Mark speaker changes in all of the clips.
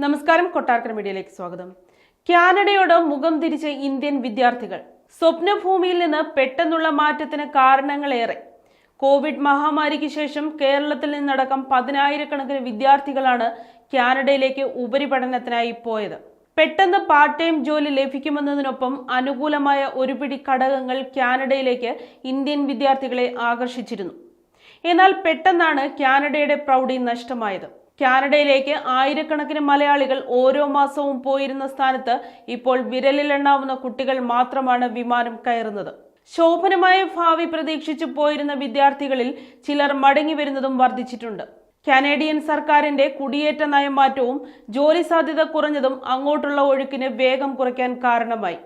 Speaker 1: നമസ്കാരം, കൊട്ടാരക്കര മീഡിയയിലേക്ക് സ്വാഗതം. കാനഡയോട് മുഖം തിരിച്ച ഇന്ത്യൻ വിദ്യാർത്ഥികൾ. സ്വപ്നഭൂമിയിൽ നിന്ന് പെട്ടെന്നുള്ള മാറ്റത്തിന് കാരണങ്ങളേറെ. കോവിഡ് മഹാമാരിക്ക് ശേഷം കേരളത്തിൽ നിന്നടക്കം 10,000-കണക്കിന് വിദ്യാർത്ഥികളാണ് കാനഡയിലേക്ക് ഉപരിപഠനത്തിനായി പോയത്. പെട്ടെന്ന് പാർട്ട് ടൈം ജോലി ലഭിക്കുമെന്നതിനൊപ്പം അനുകൂലമായ ഒരുപിടി ഘടകങ്ങൾ കാനഡയിലേക്ക് ഇന്ത്യൻ വിദ്യാർത്ഥികളെ ആകർഷിച്ചിരുന്നു. എന്നാൽ പെട്ടെന്നാണ് കാനഡയുടെ പ്രൗഢി നഷ്ടമായത്. കാനഡയിലേക്ക് ആയിരക്കണക്കിന് മലയാളികൾ ഓരോ മാസവും പോയിരുന്ന സ്ഥാനത്ത് ഇപ്പോൾ വിരലിലെണ്ണാവുന്ന കുട്ടികൾ മാത്രമാണ് വിമാനം കയറുന്നത്. ശോഭനമായ ഭാവി പ്രതീക്ഷിച്ചു പോയിരുന്ന വിദ്യാർത്ഥികളിൽ ചിലർ മടങ്ങി വരുന്നതും വർദ്ധിച്ചിട്ടുണ്ട്. കാനേഡിയൻ സർക്കാരിന്റെ കുടിയേറ്റ നയമാറ്റവും ജോലി സാധ്യത കുറഞ്ഞതും അങ്ങോട്ടുള്ള ഒഴുക്കിന് വേഗം കുറയ്ക്കാൻ കാരണമായി.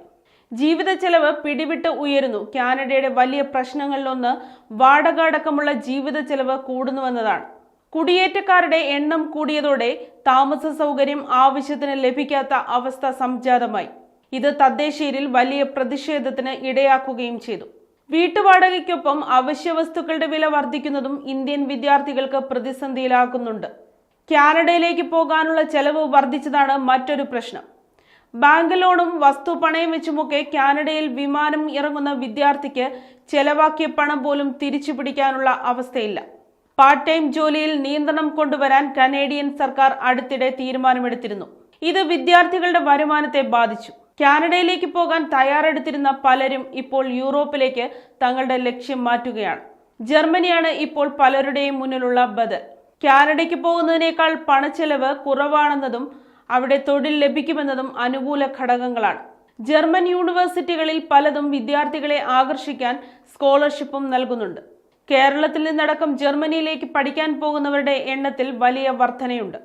Speaker 1: ജീവിത ചെലവ് പിടിവിട്ട് ഉയരുന്നു. കാനഡയുടെ വലിയ പ്രശ്നങ്ങളിലൊന്ന് വാടക അടക്കമുള്ള ജീവിത ചെലവ് കൂടുന്നുവെന്നതാണ്. കുടിയേറ്റക്കാരുടെ എണ്ണം കൂടിയതോടെ താമസ സൗകര്യം ആവശ്യത്തിന് ലഭിക്കാത്ത അവസ്ഥ സംജാതമായി. ഇത് തദ്ദേശീയരിൽ വലിയ പ്രതിഷേധത്തിന് ഇടയാക്കുകയും ചെയ്തു. വീട്ടുവാടകയ്ക്കൊപ്പം അവശ്യ വസ്തുക്കളുടെ വില വർദ്ധിക്കുന്നതും ഇന്ത്യൻ വിദ്യാർത്ഥികൾക്ക് പ്രതിസന്ധിയിലാക്കുന്നുണ്ട്. കാനഡയിലേക്ക് പോകാനുള്ള ചെലവ് വർദ്ധിച്ചതാണ് മറ്റൊരു പ്രശ്നം. ബാങ്ക് ലോണും വസ്തു പണയം വെച്ചുമൊക്കെ കാനഡയിൽ വിമാനം ഇറങ്ങുന്ന വിദ്യാർത്ഥിക്ക് ചെലവാക്കിയ പണം പോലും തിരിച്ചു പിടിക്കാനുള്ള അവസ്ഥയില്ല. പാർട്ട് ടൈം ജോലിയിൽ നിയന്ത്രണം കൊണ്ടുവരാൻ കനേഡിയൻ സർക്കാർ അടുത്തിടെ തീരുമാനമെടുത്തിരുന്നു. ഇത് വിദ്യാർത്ഥികളുടെ വരുമാനത്തെ ബാധിച്ചു. കാനഡയിലേക്ക് പോകാൻ തയ്യാറെടുത്തിരുന്ന പലരും ഇപ്പോൾ യൂറോപ്പിലേക്ക് തങ്ങളുടെ ലക്ഷ്യം മാറ്റുകയാണ്. ജർമ്മനിയാണ് ഇപ്പോൾ പലരുടെയും മുന്നിലുള്ള ബദൽ. കാനഡയ്ക്ക് പോകുന്നതിനേക്കാൾ പണച്ചെലവ് കുറവാണെന്നതും അവിടെ തൊഴിൽ ലഭിക്കുമെന്നതും അനുകൂല ഘടകങ്ങളാണ്. ജർമ്മൻ യൂണിവേഴ്സിറ്റികളിൽ പലതും വിദ്യാർത്ഥികളെ ആകർഷിക്കാൻ സ്കോളർഷിപ്പും നൽകുന്നുണ്ട്. കേരളത്തിൽ നിന്നടക്കം ജർമ്മനിയിലേക്ക് പഠിക്കാൻ പോകുന്നവരുടെ എണ്ണത്തിൽ വലിയ വർധനയുണ്ട്.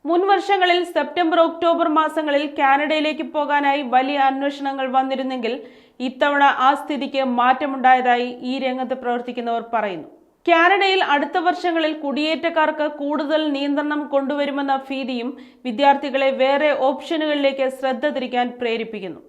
Speaker 1: മുൻ വർഷങ്ങളിൽ സെപ്റ്റംബർ ഒക്ടോബർ മാസങ്ങളിൽ കാനഡയിലേക്ക് പോകാനായി വലിയ അന്വേഷണങ്ങൾ വന്നിരുന്നെങ്കിൽ ഇത്തവണ ആ സ്ഥിതിക്ക് മാറ്റമുണ്ടായതായി ഈ രംഗത്ത് പ്രവർത്തിക്കുന്നവർ പറയുന്നു. കാനഡയിൽ അടുത്ത വർഷങ്ങളിൽ കുടിയേറ്റക്കാർക്ക് കൂടുതൽ നിയന്ത്രണം കൊണ്ടുവരുമെന്ന ഭീതിയും വിദ്യാർത്ഥികളെ വേറെ ഓപ്ഷനുകളിലേക്ക് ശ്രദ്ധ തിരിക്കാൻ പ്രേരിപ്പിക്കുന്നു.